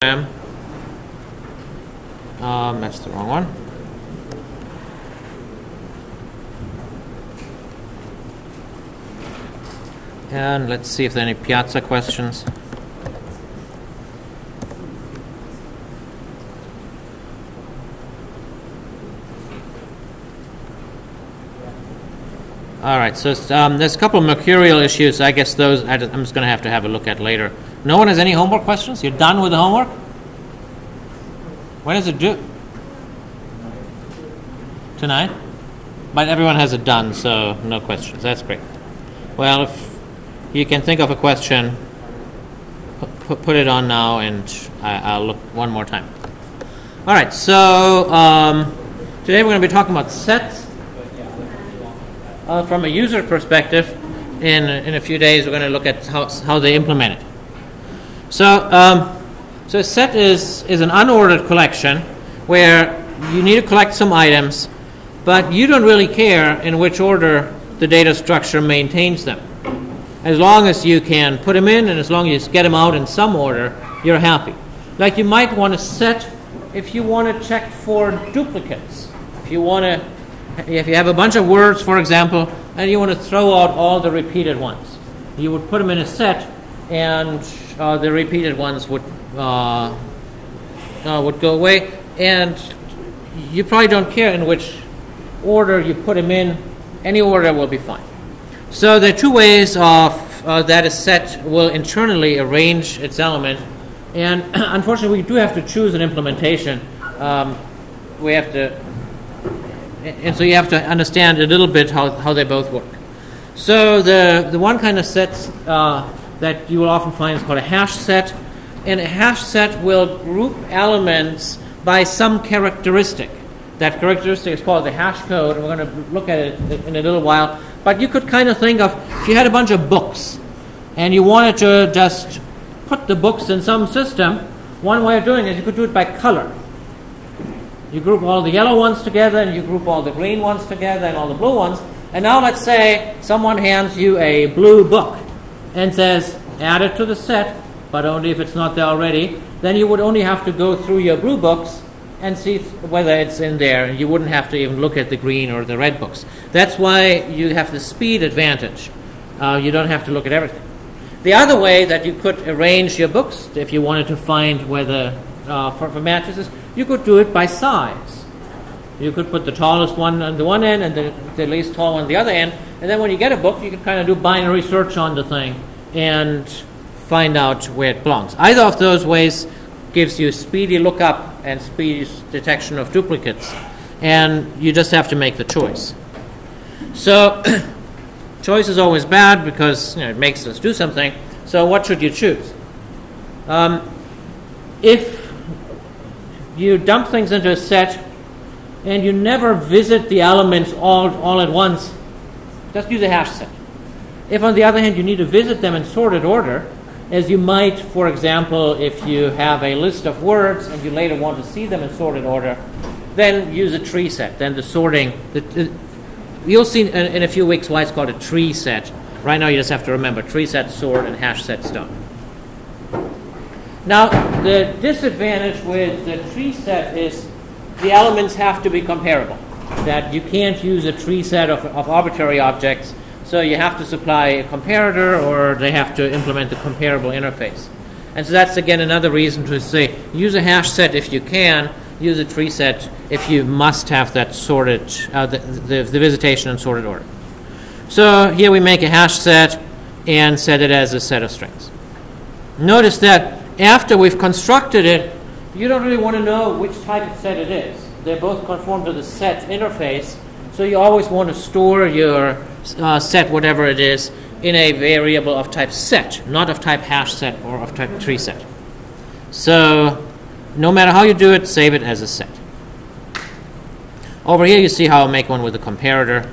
That's the wrong one. And let's see if there are any Piazza questions. All right, so there's a couple of mercurial issues. I guess those I'm just going to have a look at later. No one has any homework questions? You're done with the homework? When is it due? Tonight? But everyone has it done, so no questions. That's great. Well, if you can think of a question, put it on now, and I'll look one more time. All right, so today we're going to be talking about sets from a user perspective. In a few days, we're going to look at how they implement it. So, so a set is an unordered collection where you need to collect some items, but you don't really care in which order the data structure maintains them. As long as you can put them in and as long as you get them out in some order, you're happy. Like you might want a set if you want to check for duplicates. If you have a bunch of words, for example, and you want to throw out all the repeated ones, you would put them in a set, and the repeated ones would go away, and you probably don't care in which order you put them in. Any order will be fine. So there are two ways of that a set will internally arrange its element, and unfortunately we do have to choose an implementation. We have to, and so you have to understand a little bit how they both work. So the one kind of sets that you will often find is called a hash set, and a hash set will group elements by some characteristic. That characteristic is called the hash code, and we're going to look at it in a little while. But you could kind of think of, if you had a bunch of books, and you wanted to just put the books in some system, one way of doing it is you could do it by color. You group all the yellow ones together, and you group all the green ones together, and all the blue ones. And now let's say someone hands you a blue book and says, add it to the set, but only if it's not there already. Then you would only have to go through your blue books and see whether it's in there. You wouldn't have to even look at the green or the red books. That's why you have the speed advantage. You don't have to look at everything. The other way that you could arrange your books, if you wanted to find whether for matches, is you could do it by size. You could put the tallest one on the one end and the least tall one on the other end, and then when you get a book, you can kind of do binary search on the thing and find out where it belongs. Either of those ways gives you speedy lookup and speedy detection of duplicates, and you just have to make the choice. So choice is always bad because it makes us do something. So what should you choose? If you dump things into a set and you never visit the elements all at once, just use a hash set. If, on the other hand, you need to visit them in sorted order, as you might, for example, if you have a list of words and you later want to see them in sorted order, then use a tree set. Then the sorting, you'll see in a few weeks why it's called a tree set. Right now you just have to remember tree set, sort, and hash set don't. Now, the disadvantage with the tree set is the elements have to be comparable. That you can't use a tree set of arbitrary objects, so you have to supply a comparator, or they have to implement a comparable interface. And so that's, again, another reason to say use a hash set if you can, use a tree set if you must have that sorted, the visitation in sorted order. So here we make a hash set and set it as a set of strings. Notice that after we've constructed it, you don't really want to know which type of set it is. They both conform to the set interface, so you always want to store your set, whatever it is, in a variable of type set, not of type hash set or of type tree set. So no matter how you do it, save it as a set. Over here you see how I make one with a comparator,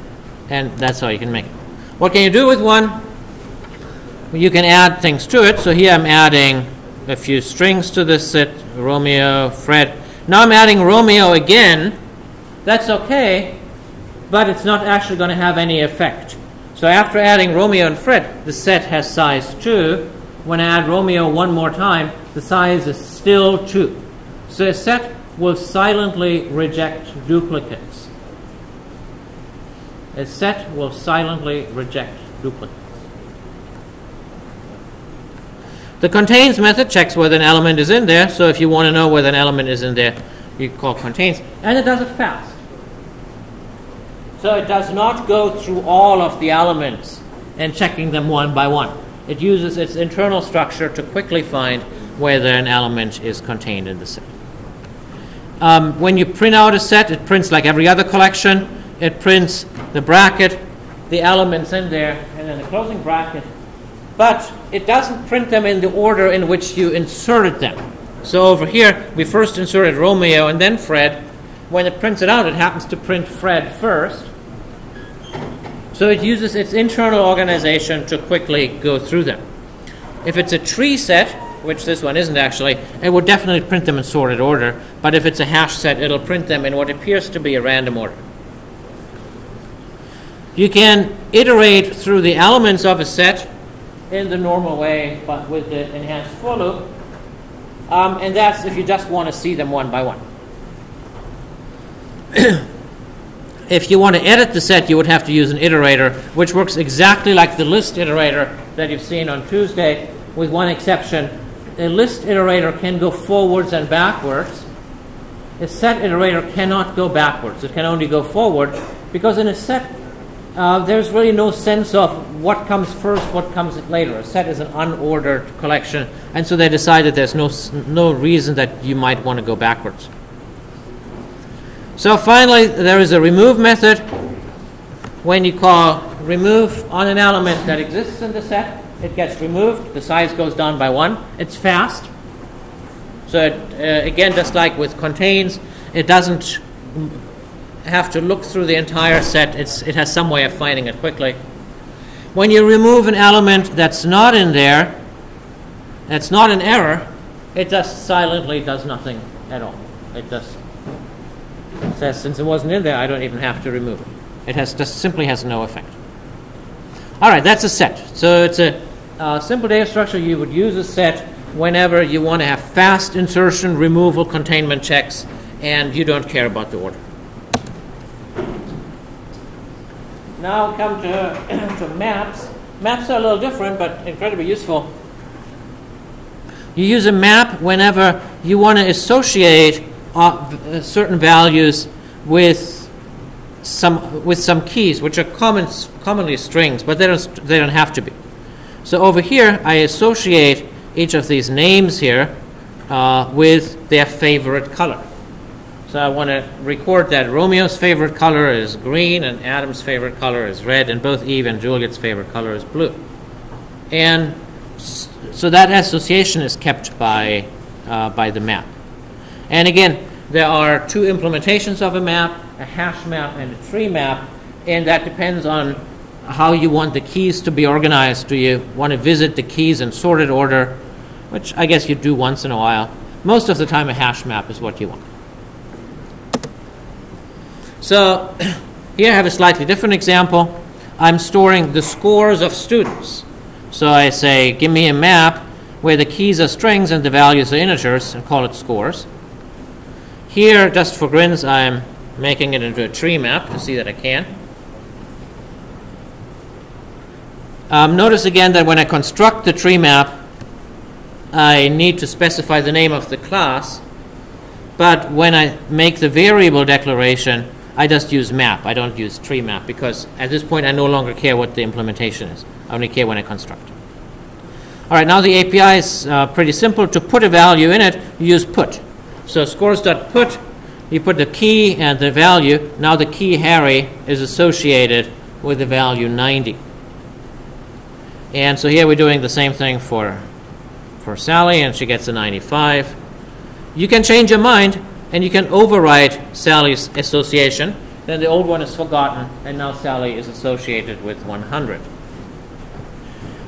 and that's how you can make it. What can you do with one? Well, you can add things to it. So here I'm adding a few strings to this set, Romeo, Fred. Now I'm adding Romeo again. That's okay, but it's not actually going to have any effect. So after adding Romeo and Fred, the set has size 2. When I add Romeo one more time, the size is still 2. So a set will silently reject duplicates. A set will silently reject duplicates. The contains method checks whether an element is in there. So if you want to know whether an element is in there, you call contains. And it does it fast. So it does not go through all of the elements and checking them one by one. It uses its internal structure to quickly find whether an element is contained in the set. When you print out a set, it prints like every other collection. It prints the bracket, the elements in there, and then the closing bracket. But it doesn't print them in the order in which you inserted them. So over here, we first inserted Romeo and then Fred. When it prints it out, it happens to print Fred first. So it uses its internal organization to quickly go through them. If it's a tree set, which this one isn't actually, it would definitely print them in sorted order. But if it's a hash set, it'll print them in what appears to be a random order. You can iterate through the elements of a set in the normal way, but with the enhanced for loop. And that's if you just want to see them one by one. If you want to edit the set, you would have to use an iterator, which works exactly like the list iterator that you've seen on Tuesday, with one exception. A list iterator can go forwards and backwards. A set iterator cannot go backwards. It can only go forward, because in a set, there's really no sense of what comes first, what comes later. A set is an unordered collection, and so they decided there's no reason that you might want to go backwards. So finally, there is a remove method. When you call remove on an element that exists in the set, it gets removed. The size goes down by 1. It's fast. So it, again, just like with contains, it doesn't have to look through the entire set. It has some way of finding it quickly. When you remove an element that's not in there, that's not an error, it just silently does nothing at all. It just says, since it wasn't in there, I don't even have to remove it. It just simply has no effect. All right, that's a set. So it's a simple data structure. You would use a set whenever you want to have fast insertion, removal, containment checks, and you don't care about the order. Now we come to maps. Maps are a little different, but incredibly useful. You use a map whenever you want to associate certain values with some keys, which are commonly strings, but they don't have to be. So over here, I associate each of these names here with their favorite color. So I want to record that Romeo's favorite color is green and Adam's favorite color is red, and both Eve and Juliet's favorite color is blue. And so that association is kept by the map. And again, there are 2 implementations of a map, a hash map and a tree map, and that depends on how you want the keys to be organized. Do you want to visit the keys in sorted order, which I guess you do once in a while. Most of the time a hash map is what you want. So here I have a slightly different example. I'm storing the scores of students. So I say, give me a map where the keys are strings and the values are integers, and call it scores. Here, just for grins, I'm making it into a tree map to see that I can. Notice again that when I construct the tree map, I need to specify the name of the class. But when I make the variable declaration, I just use map. I don't use tree map, because at this point I no longer care what the implementation is. I only care when I construct. All right, now the API is pretty simple. To put a value in it, you use put. So scores.put, you put the key and the value. Now the key Harry is associated with the value 90. And so here we're doing the same thing for Sally, and she gets a 95. You can change your mind, and you can overwrite Sally's association. Then the old one is forgotten, and now Sally is associated with 100.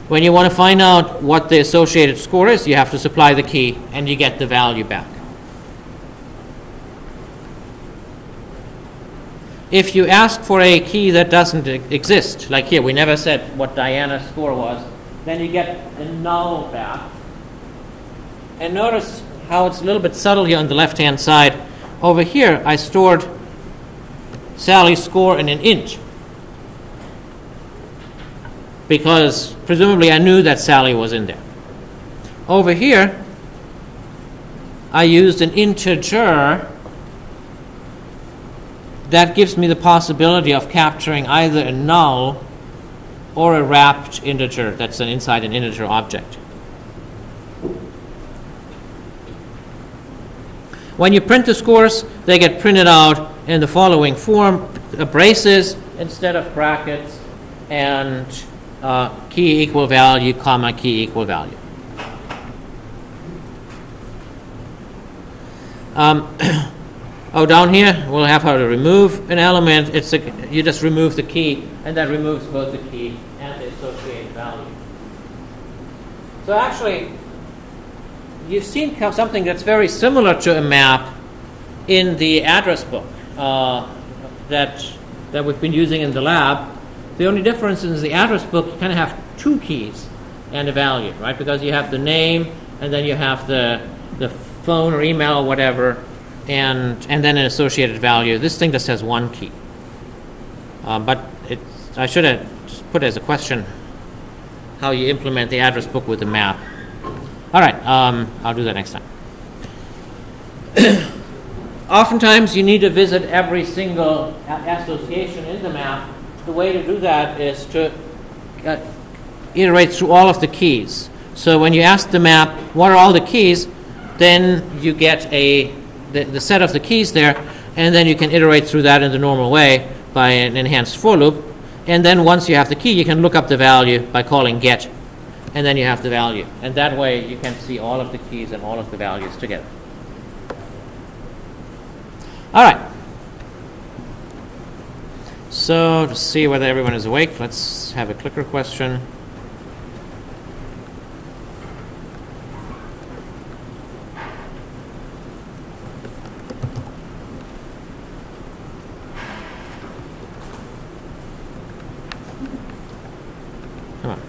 When you want to find out what the associated score is, you have to supply the key, and you get the value back. If you ask for a key that doesn't exist, like here, we never said what Diana's score was, then you get a null back. And notice how it's a little bit subtle here on the left-hand side. Over here, I stored Sally's score in an int, because presumably I knew that Sally was in there. Over here, I used an integer that gives me the possibility of capturing either a null or a wrapped integer that's inside an integer object. When you print the scores, they get printed out in the following form: braces instead of brackets, and key equal value, comma, key equal value. Down here we'll have how to remove an element. You just remove the key, and that removes both the key and the associated value. So actually, you've seen something that's very similar to a map in the address book that we've been using in the lab. The only difference is the address book, you kind of have two keys and a value, right? Because you have the name, and then you have the phone or email or whatever, and then an associated value. This thing just has one key. But I should have just put as a question how you implement the address book with the map. All right, I'll do that next time. Oftentimes, you need to visit every single association in the map. The way to do that is to iterate through all of the keys. So when you ask the map, what are all the keys, then you get the set of the keys there, and then you can iterate through that in the normal way by an enhanced for loop. And then once you have the key, you can look up the value by calling get, and then you have the value. And that way you can see all of the keys and all of the values together. All right. So to see whether everyone is awake, let's have a clicker question. Come on.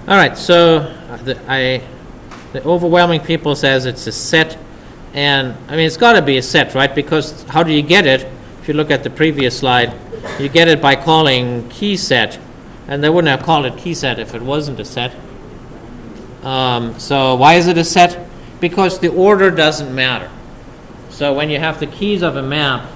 All right, so the overwhelming people says it's a set, and I mean it's got to be a set, right? Because how do you get it? If you look at the previous slide, you get it by calling key set, and they wouldn't have called it key set if it wasn't a set. So why is it a set? Because the order doesn't matter. So when you have the keys of a map,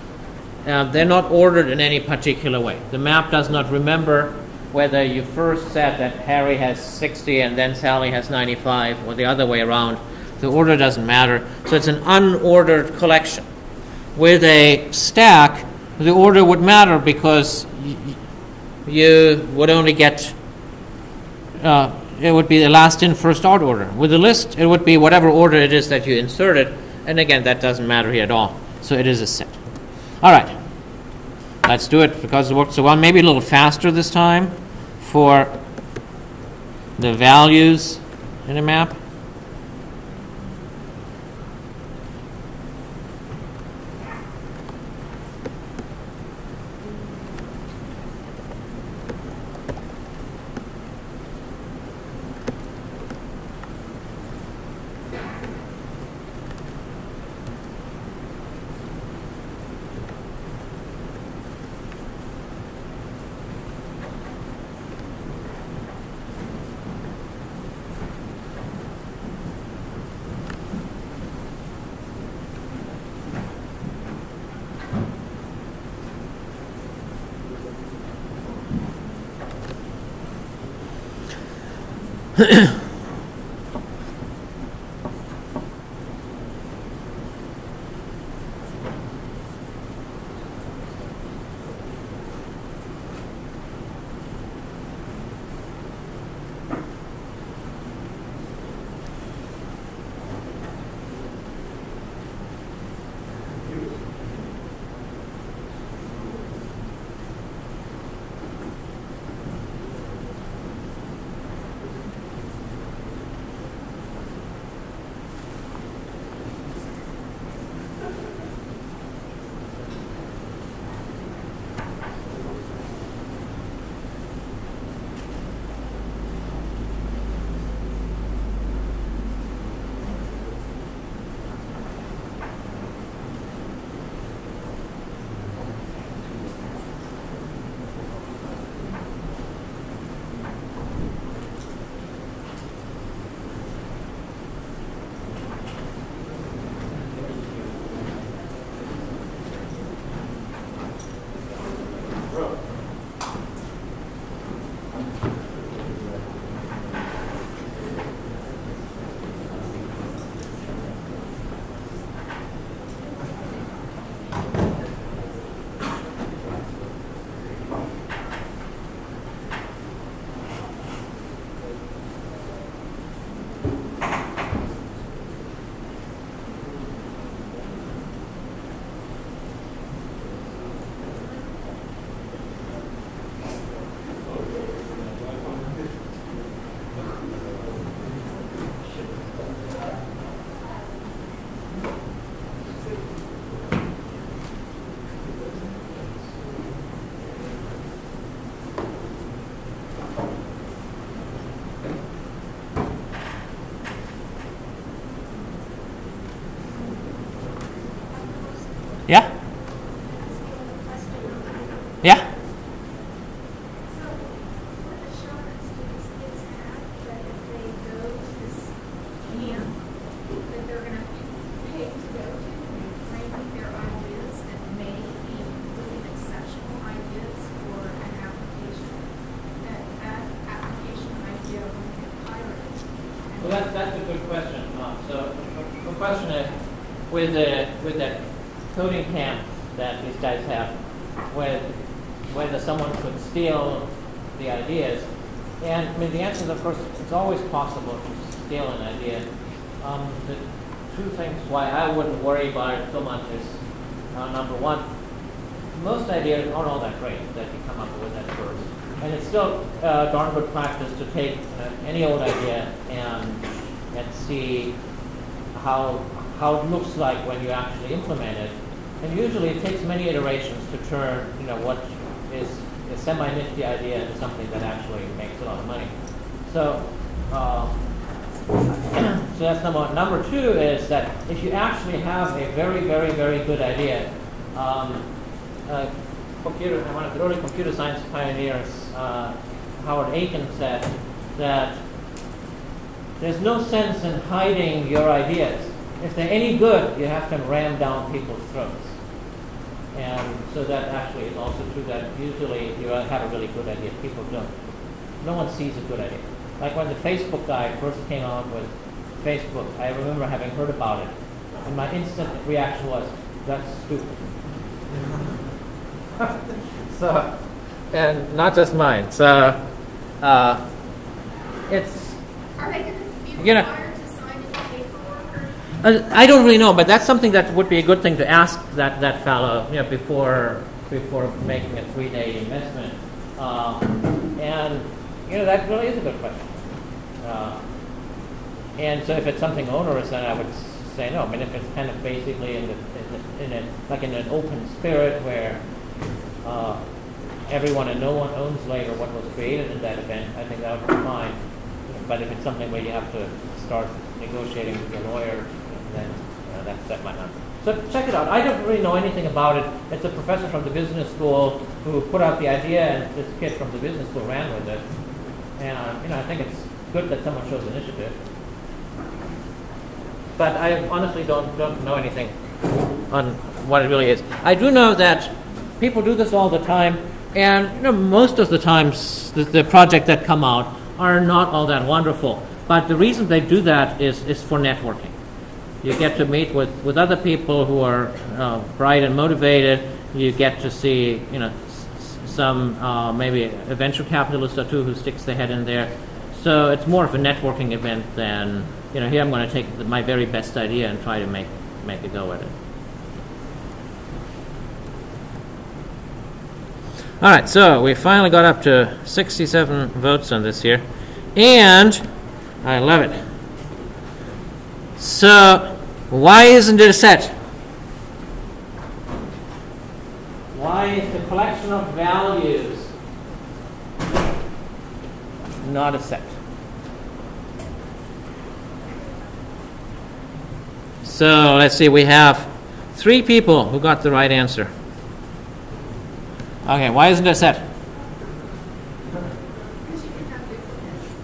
they're not ordered in any particular way. The map does not remember whether you first said that Harry has 60 and then Sally has 95, or the other way around. The order doesn't matter. So it's an unordered collection. With a stack, the order would matter because you would only get, it would be the last in, first out order. With a list, it would be whatever order it is that you inserted. And again, that doesn't matter here at all. So it is a set. All right. Let's do it because it worked so well. Maybe a little faster this time for the values in a map. Yeah? Yeah? That's a good question. So the question is, with the coding camp that these guys have, whether someone could steal the ideas, and I mean the answer is, of course, it's always possible to steal an idea. The two things why I wouldn't worry about it so much is, number one, most ideas aren't all that great that you come up with at first. And it's still darn good practice to take any old idea and see how it looks like when you actually implement it. And usually it takes many iterations to turn what is a semi-nifty idea into something that actually makes a lot of money. So so that's number one. Number two is that if you actually have a very, very, very good idea, one of the early computer science pioneers, Howard Aiken, said that there's no sense in hiding your ideas. If they're any good, you have to ram down people's throats. And so that actually is also true that usually you have a really good idea. People don't. No one sees a good idea. Like when the Facebook guy first came out with Facebook, I remember having heard about it. And my instant reaction was, that's stupid. So, and not just mine. So, it's, are they going to be required to sign any paperwork? I don't really know, but that's something that would be a good thing to ask that fellow, before making a 3-day investment. And that really is a good question. And so, if it's something onerous, then I would say no. I mean, if it's kind of basically in an open spirit where everyone and no one owns later what was created in that event, I think that would be fine. But if it's something where you have to start negotiating with your lawyer, then that might not. So check it out. I don't really know anything about it. It's a professor from the business school who put out the idea, and this kid from the business school ran with it. And I think it's good that someone shows initiative. But I honestly don't know anything on what it really is. I do know that people do this all the time, and most of the times the projects that come out are not all that wonderful. But the reason they do that is for networking. You get to meet with other people who are bright and motivated. You get to see some maybe a venture capitalist or two who sticks their head in there. So it's more of a networking event than here I'm going to take my very best idea and try to make a go at it. All right, so we finally got up to 67 votes on this here, and I love it. So why isn't it a set? Why is the collection of values not a set? So let's see, we have 3 people who got the right answer. Okay, why isn't it a set?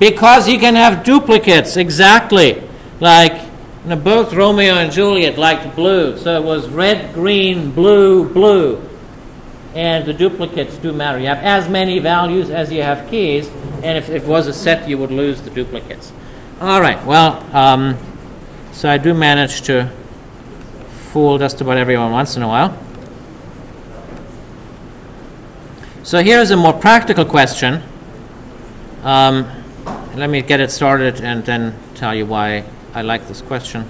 Because you can have duplicates, exactly. Like both Romeo and Juliet liked blue, so it was red, green, blue, blue. And the duplicates do matter. You have as many values as you have keys, and if it was a set, you would lose the duplicates. All right, well, so I do manage to fool just about everyone once in a while. So here's a more practical question. Let me get it started and then tell you why I like this question.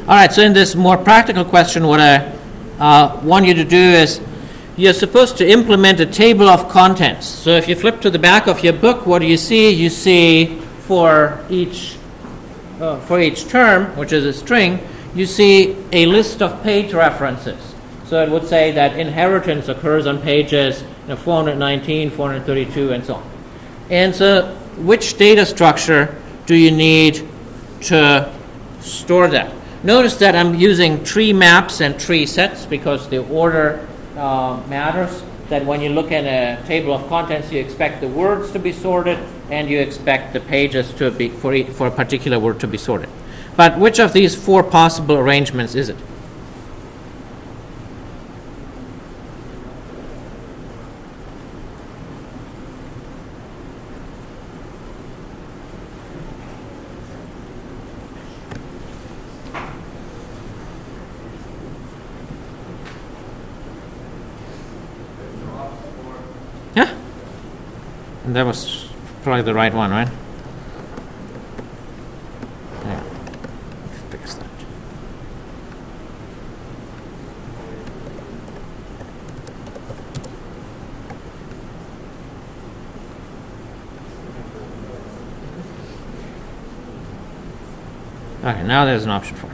All right, so in this more practical question, what I want you to do is you're supposed to implement a table of contents. So if you flip to the back of your book, what do you see? You see for each term, which is a string, you see a list of page references. So it would say that inheritance occurs on pages 419, 432, and so on. And so which data structure do you need to store that? Notice that I'm using tree maps and tree sets because the order matters. That when you look at a table of contents, you expect the words to be sorted and you expect the pages to be, for a particular word to be sorted. But which of these four possible arrangements is it? Yeah? And that was probably the right one, right? Yeah. Fix that. Okay, now there's an option for it.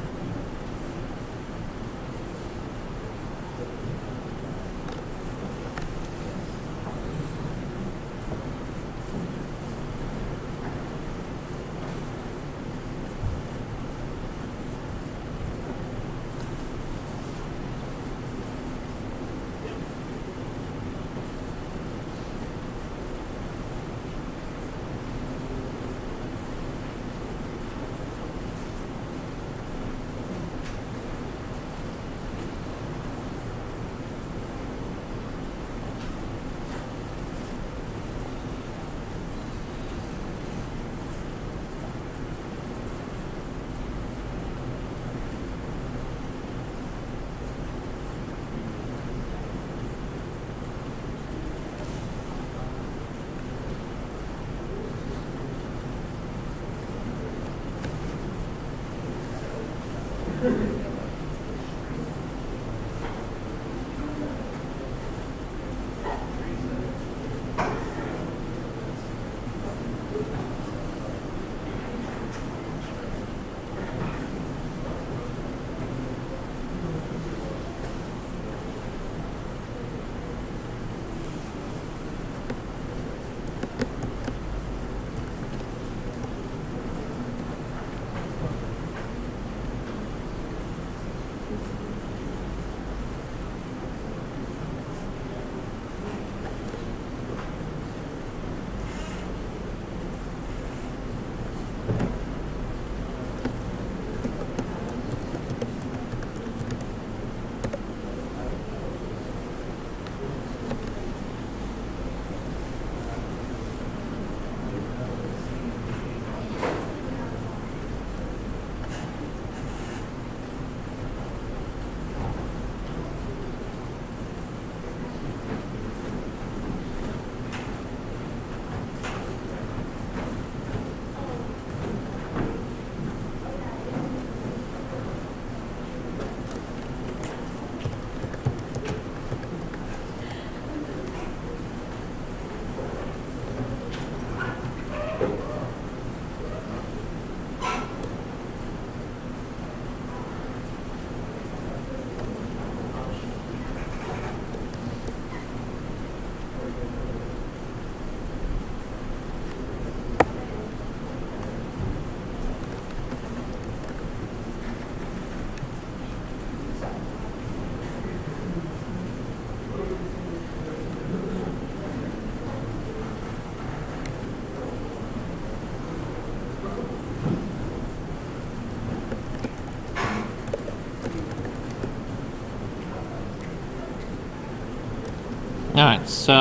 All right, so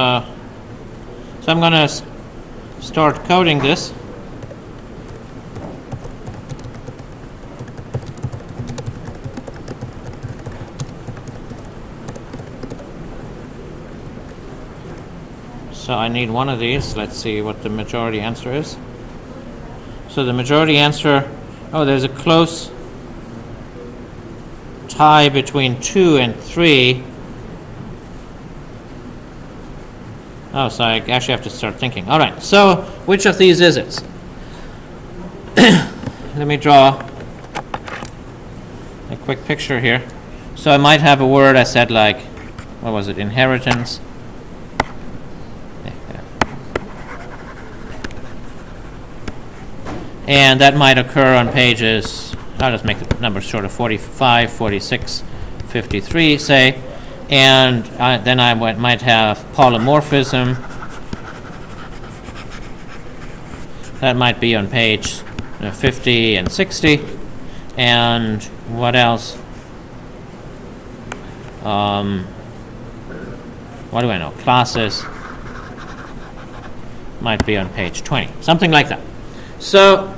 I'm going to start coding this. So I need one of these. Let's see what the majority answer is. So the majority answer, there's a close tie between 2 and 3. Oh, so I actually have to start thinking. All right, so which of these is it? Let me draw a quick picture here. So I might have a word I said like, what was it, inheritance. And that might occur on pages, I'll just make the numbers shorter, 45, 46, 53, say. And then I might have polymorphism. That might be on page 50 and 60. And what else? What do I know? Classes might be on page 20. Something like that. So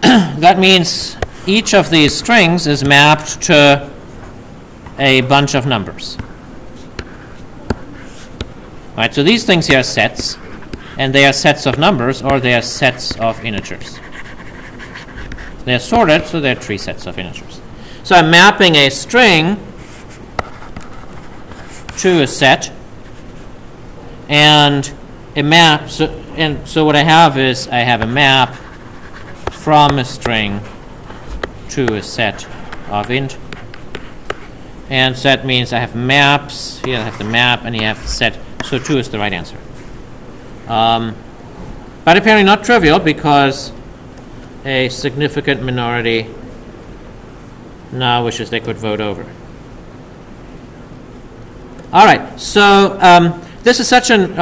that means each of these strings is mapped to a bunch of numbers. Right, so these things here are sets, and they are sets of numbers, or they are sets of integers. They're sorted, so they're 3 sets of integers. So I'm mapping a string to a set, and a map. So what I have is I have a map from a string to a set of int. And set means I have maps. Here I have the map, and here I have the set. So 2 is the right answer. But apparently not trivial, because a significant minority now wishes they could vote over. All right, so this is such an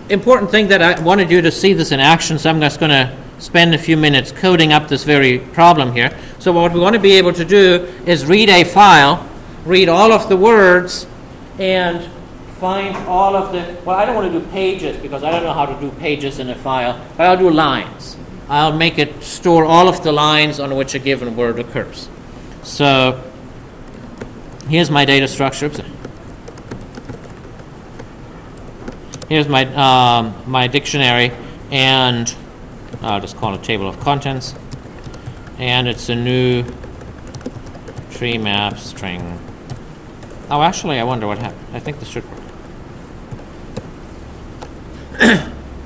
important thing that I wanted you to see this in action, so I'm just going to spend a few minutes coding up this very problem here. So what we want to be able to do is read a file, read all of the words, and find all of the, well, I don't want to do pages because I don't know how to do pages in a file, but I'll do lines. I'll make it store all of the lines on which a given word occurs. So here's my data structure. Oops. Here's my my dictionary, and I'll just call it table of contents, and it's a new tree map string. Oh, actually, I wonder what happened. I think this should work.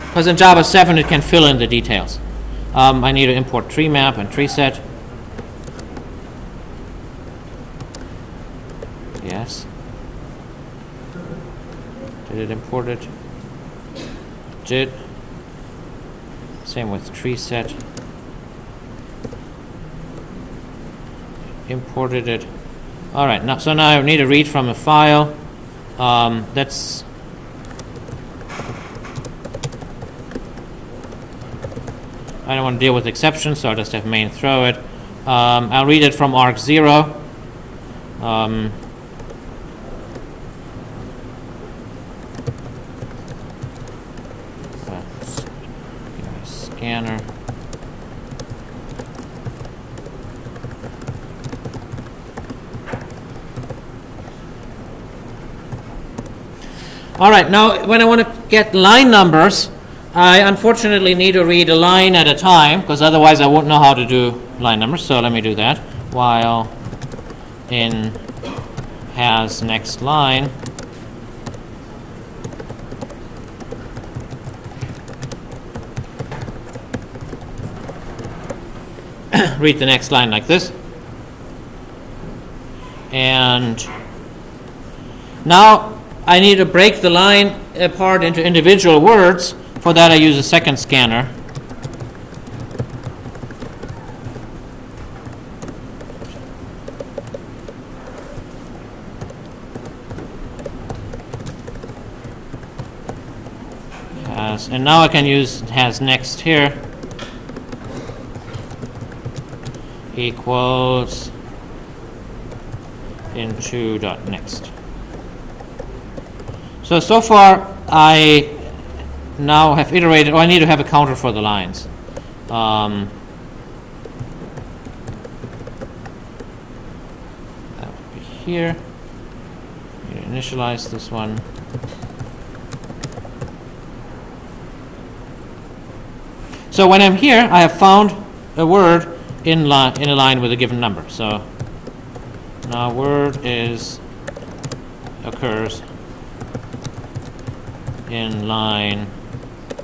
Because in Java 7 it can fill in the details. I need to import tree map and tree set. Yes. Did it import it? Did. Same with tree set. Imported it. All right. Now, so now I need to read from a file. That's. I don't want to deal with exceptions, so I'll just have main throw it. I'll read it from arg0. Scanner. All right, now when I want to get line numbers, I unfortunately need to read a line at a time, because otherwise I won't know how to do line numbers. So let me do that. While in has next line, read the next line like this. And now I need to break the line apart into individual words. For that I use a second scanner. And now I can use has next here equals into dot next. So far I now have iterated, I need to have a counter for the lines. That would be here. You initialize this one. So when I'm here, I have found a word in a line with a given number. So now word occurs inline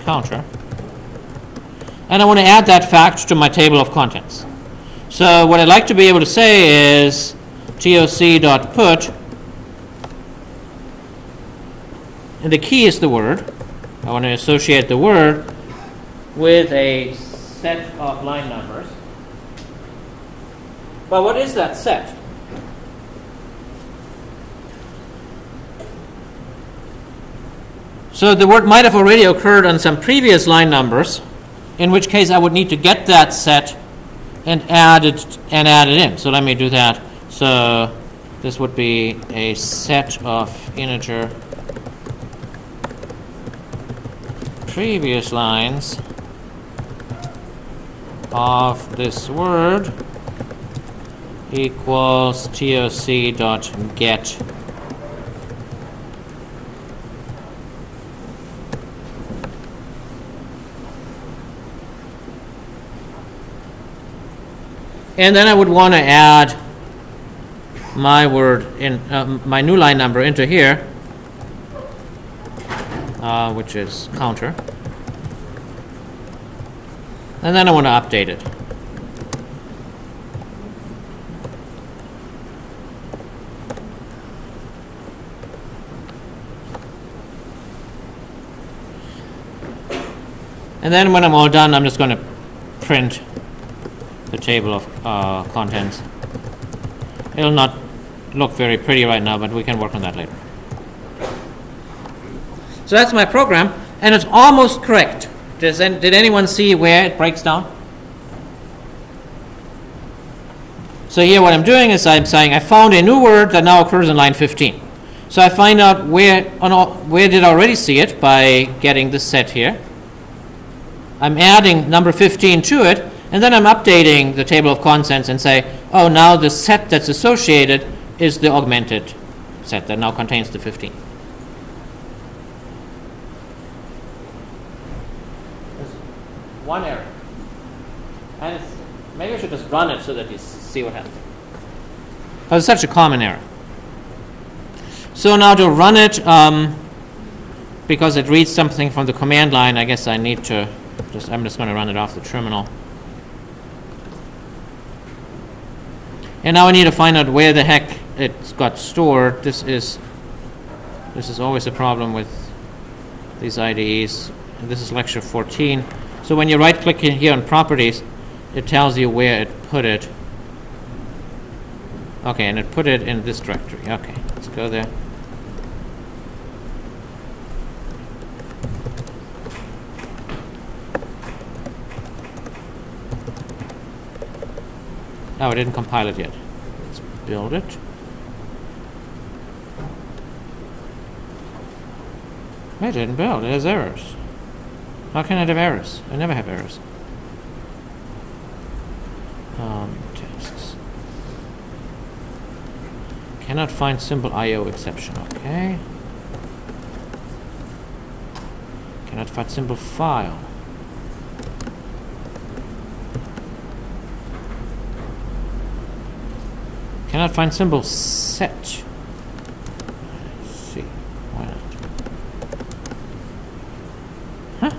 counter. And I want to add that fact to my table of contents. So what I'd like to be able to say is toc.put, and the key is the word. I want to associate the word with a set of line numbers. But what is that set? So the word might have already occurred on some previous line numbers, in which case I would need to get that set and add it in. So let me do that. So this would be a set of integer previous lines of this word equals toc.get and then I would want to add my word in my new line number into here, which is counter, and then I want to update it. And then when I'm all done, I'm just going to print the table of contents. It'll not look very pretty right now, but we can work on that later. So that's my program, and it's almost correct. Did anyone see where it breaks down? So here what I'm doing is I'm saying I found a new word that now occurs in line 15. So I find out where did I already see it by getting this set here. I'm adding number 15 to it, and then I'm updating the table of contents and say, oh, now the set that's associated is the augmented set that now contains the 15. There's one error. And maybe I should just run it so that you see what happens. Because it's such a common error. So now to run it, because it reads something from the command line, I guess I need to I'm just going to run it off the terminal. And now I need to find out where the heck it's got stored. This is always a problem with these IDEs. And this is lecture 14. So when you right click here on properties, it tells you where it put it. Okay, and it put it in this directory. Okay, let's go there. Oh, I didn't compile it yet. Let's build it. I didn't build. It has errors. How can it have errors? I never have errors. Tests. Cannot find symbol IO exception. Okay. Cannot find symbol file. Cannot find symbol set. Let's see. Why not? Huh?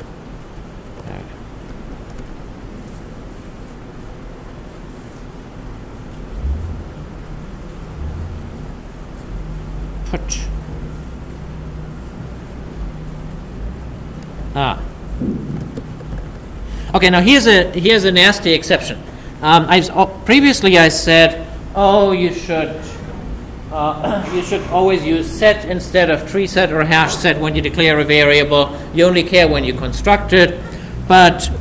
There we go. Put. Okay, now here's a nasty exception. Previously I said, oh, you should always use set instead of tree set or hash set when you declare a variable. You only care when you construct it. But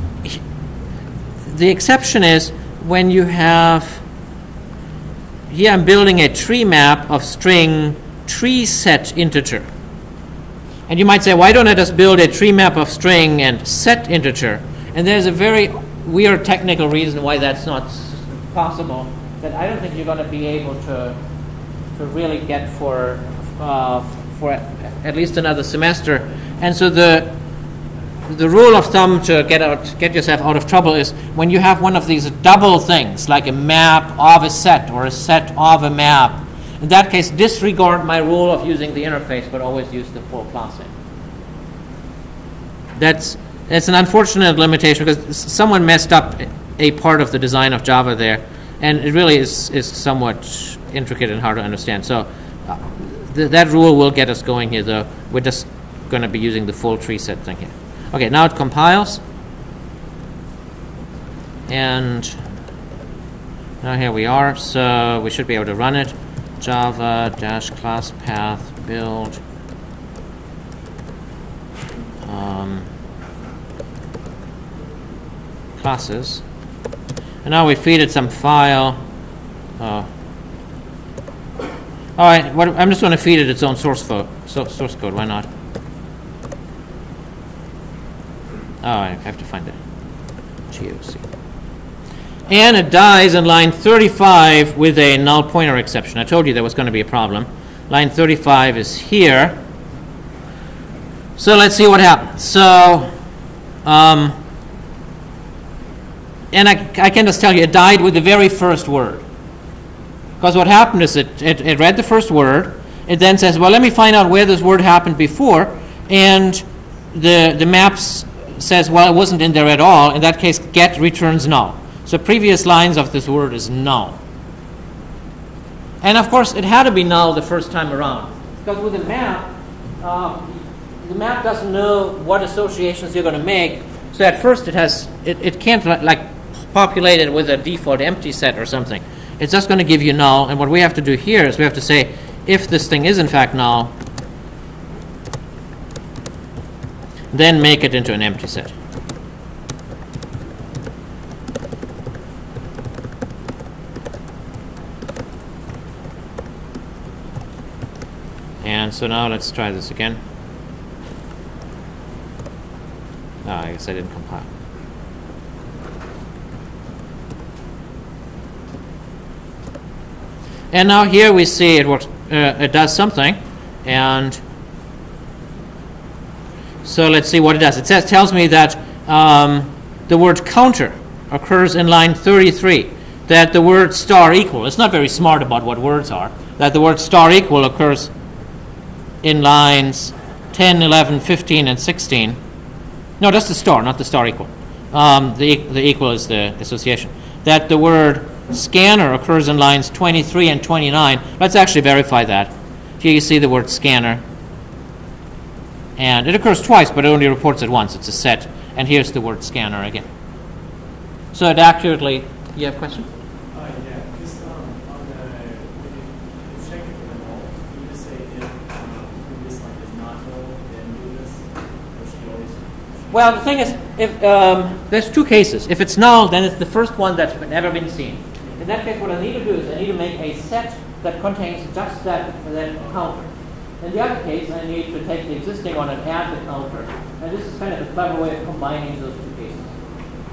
the exception is when you have, here I'm building a tree map of string tree set integer. And you might say, why don't I just build a tree map of string and set integer? And there's a very weird technical reason why that's not possible that I don't think you're going to be able to really get for at least another semester. And so the rule of thumb to get yourself out of trouble is when you have one of these double things, like a map of a set or a set of a map. In that case, disregard my rule of using the interface, but always use the full class name. that's an unfortunate limitation because someone messed up a part of the design of Java there, and it really is somewhat intricate and hard to understand. So that rule will get us going here, though. We're just going to be using the full tree set thing here. Okay, now it compiles, and now here we are. So we should be able to run it. Java -class path build. Classes, and now we feed it some file. All right, I'm just going to feed it its own source code. Why not? Oh, I have to find it. GOC. And it dies in line 35 with a null pointer exception. I told you there was going to be a problem. Line 35 is here. So let's see what happens. So, and I can just tell you, it died with the very first word. Because what happened is it read the first word. It then says, well, let me find out where this word happened before. And the maps says, well, it wasn't in there at all. In that case, get returns null. So previous lines of this word is null. And of course, it had to be null the first time around. Because with the map doesn't know what associations you're going to make. So at first it can't like populate it with a default empty set or something. It's just going to give you null. And what we have to do here is we have to say, if this thing is in fact null, then make it into an empty set. And so now let's try this again. Oh, I guess I didn't compile. And now here we see it works. It does something, and so let's see what it does. It tells me that the word counter occurs in line 33. That the word star equal. It's not very smart about what words are. That the word star equal occurs in lines 10, 11, 15, and 16. No, that's the star, not the star equal. The equal is the association. That the word scanner occurs in lines 23 and 29. Let's actually verify that. Here you see the word scanner. And it occurs twice, but it only reports it once. It's a set. And here's the word scanner again. So it accurately... You have a question? Yeah. Just on the... When you check it for the null, can you just say if this line is not null, then do this? Or should you always... Well, the thing is, if there's two cases. If it's null, then it's the first one that's never been seen. In that case, what I need to do is I need to make a set that contains just that counter. In the other case, I need to take the existing one and add the counter. And this is kind of a clever way of combining those two cases.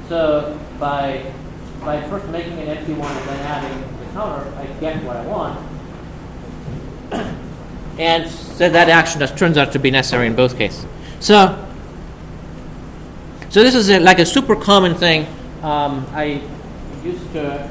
So by first making an empty one and then adding the counter, I get what I want. And so that action just turns out to be necessary in both cases. So this is like a super common thing. I used to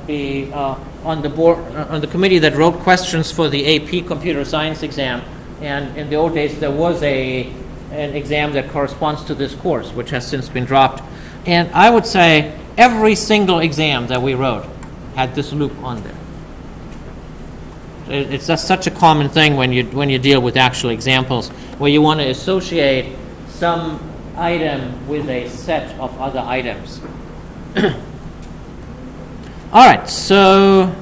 be on the board, on the committee that wrote questions for the AP computer science exam. And in the old days, there was an exam that corresponds to this course, which has since been dropped. And I would say every single exam that we wrote had this loop on there. It's just such a common thing when you deal with actual examples, where you want to associate some item with a set of other items. All right, so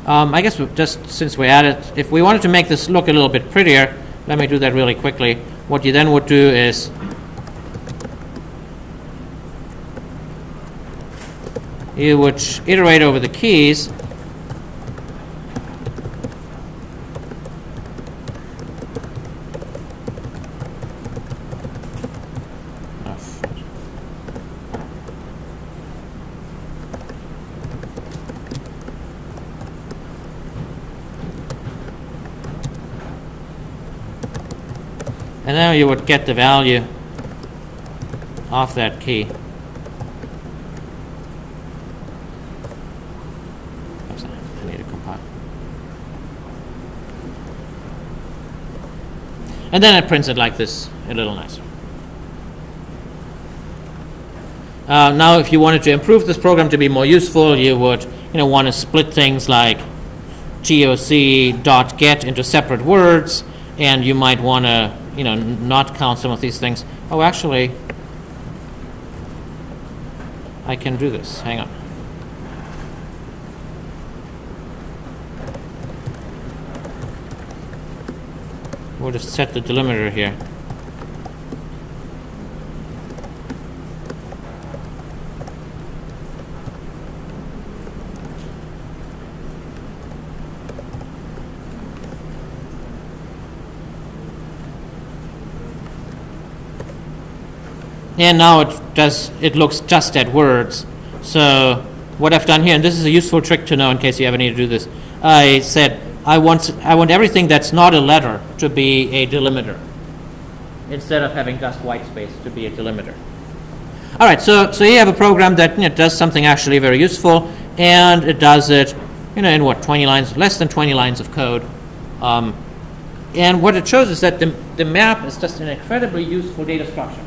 I guess since we're at it, if we wanted to make this look a little bit prettier, let me do that really quickly. What you then would do is you would iterate over the keys. And then you would get the value off that key. I need to compile. And then it prints it like this, a little nicer. Now, if you wanted to improve this program to be more useful, you would want to split things like toc.get into separate words, and you might want to not count some of these things. Oh, actually, I can do this. Hang on. We'll just set the delimiter here. And now it looks just at words. So what I've done here, and this is a useful trick to know in case you ever need to do this, I said I want everything that's not a letter to be a delimiter, instead of having just white space to be a delimiter. All right, so you have a program that does something actually very useful, and it does it in what, 20 lines, less than 20 lines of code. And what it shows is that the map is just an incredibly useful data structure.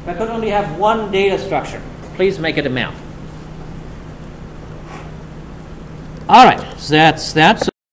If I could only have one data structure, please make it a map. All right, so that's that.